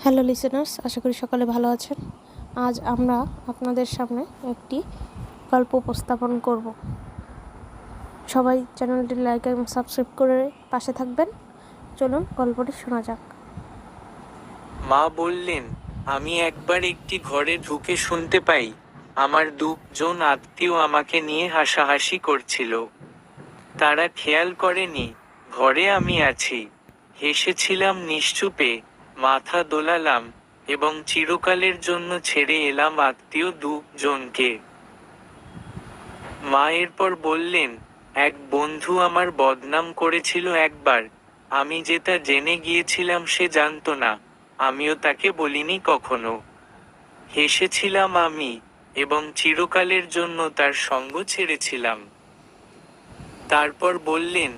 Hello listeners, আশা করি সকালে ভালো আছেন। আজ আমরা আপনাদের সামনে একটি গল্প উপস্থাপন করব। সবাই চ্যানেলটি লাইক এবং সাবস্ক্রাইব করে পাশে থাকবেন। চলুন গল্পটি শোনা যাক। মা বললেন, আমি একবার একটি ঘরে ঢুকে শুনতে পাই আমার দুজন আত্মীয় আমাকে নিয়ে হাসাহাসি করছিল। তারা খেয়াল করেনি ঘরে আমি আছি। হেসেছিলাম নিশ্চুপে, মাথা দোলালাম এবং চিরকালের জন্য ছেড়ে এলাম আত্মীয় দুজনকে। মা এরপর বললেন, এক বন্ধু আমার বদনাম করেছিল একবার। আমি যেটা জেনে গিয়েছিলাম সে জানতো না, আমিও তাকে বলিনি কখনো। হেসেছিলাম আমি, এবং চিরকালের জন্য তার সঙ্গ ছেড়েছিলাম। তারপর বললেন,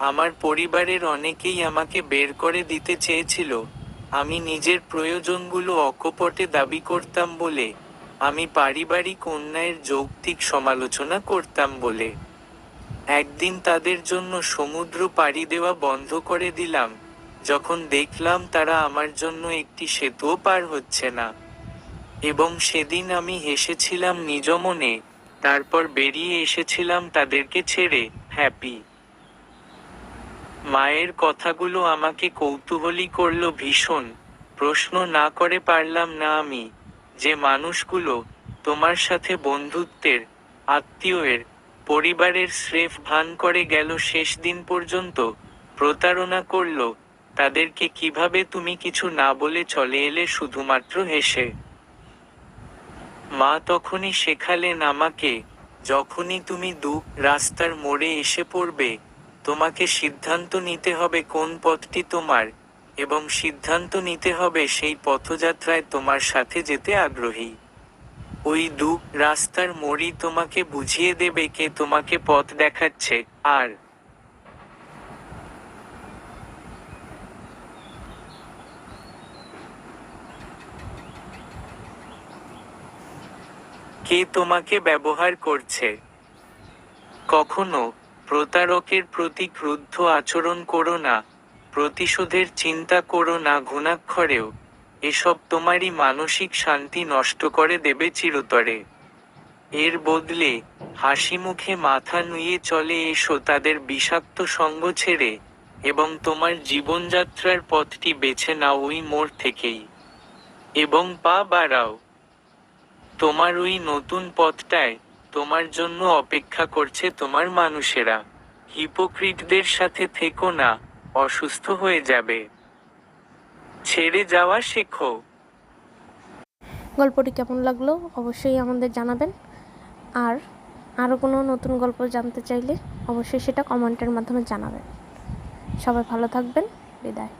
আমার পরিবারের অনেকেই আমাকে বের করে দিতে চেয়েছিল। আমি নিজের প্রয়োজনগুলো অকপটে দাবি করতাম বলে, আমি পারিবারিক অন্যায়ের যৌক্তিক সমালোচনা করতাম বলে। একদিন তাদের জন্য সমুদ্র পাড়ি দেওয়া বন্ধ করে দিলাম, যখন দেখলাম তারা আমার জন্য একটি সেতুও পার হচ্ছে না। এবং সেদিন আমি হেসেছিলাম নিজ মনে, তারপর বেরিয়ে এসেছিলাম তাদেরকে ছেড়ে, হ্যাপি। মায়ের কথাগুলো আমাকে কৌতূহলী করল ভীষণ। প্রশ্ন না করে পারলাম না আমি, যে মানুষগুলো তোমার সাথে বন্ধুত্বের, আত্মীয়ের, পরিবারের স্রেফ ভান করে গেল, শেষ দিন পর্যন্ত প্রতারণা করল, তাদেরকে কিভাবে তুমি কিছু না বলে চলে এলে শুধুমাত্র হেসে। মা তখনই শেখালেন আমাকে, যখনই তুমি রাস্তার মোড়ে এসে পড়বে, তোমাকে সিদ্ধান্ত নিতে হবে কোন পথটি তোমার, এবং সিদ্ধান্ত নিতে হবে সেই পথযাত্রায় তোমার সাথে যেতে আগ্রহী। ওই রাস্তার মোড়ই তোমাকে বুঝিয়ে দেবে কে তোমাকে পথ দেখাচ্ছে, আর কে তোমাকে ব্যবহার করছে। কখনো প্রতারকের প্রতি ক্রুদ্ধ আচরণ করো না, প্রতিশোধের চিন্তা করো না ঘুণাক্ষরেও। এসব তোমারই মানসিক শান্তি নষ্ট করে দেবে চিরতরে। এর বদলে হাসি মুখে মাথা নুইয়ে চলে এসো তাদের বিষাক্ত সঙ্গ ছেড়ে, এবং তোমার জীবনযাত্রার পথটি বেছে নাও ওই মোড় থেকেই, এবং পা বাড়াও। তোমার ওই নতুন পথটায় তোমার জন্য অপেক্ষা করছে তোমার মানুষেরা। হিপোক্রিটদের সাথে থেকো না, অসুস্থ হয়ে যাবে। ছেড়ে যাওয়া শেখো। গল্পটি কেমন লাগলো অবশ্যই আমাদের জানাবেন। আর আরও কোনো নতুন গল্প জানতে চাইলে অবশ্যই সেটা কমেন্টের মাধ্যমে জানাবেন। সবাই ভালো থাকবেন। বিদায়।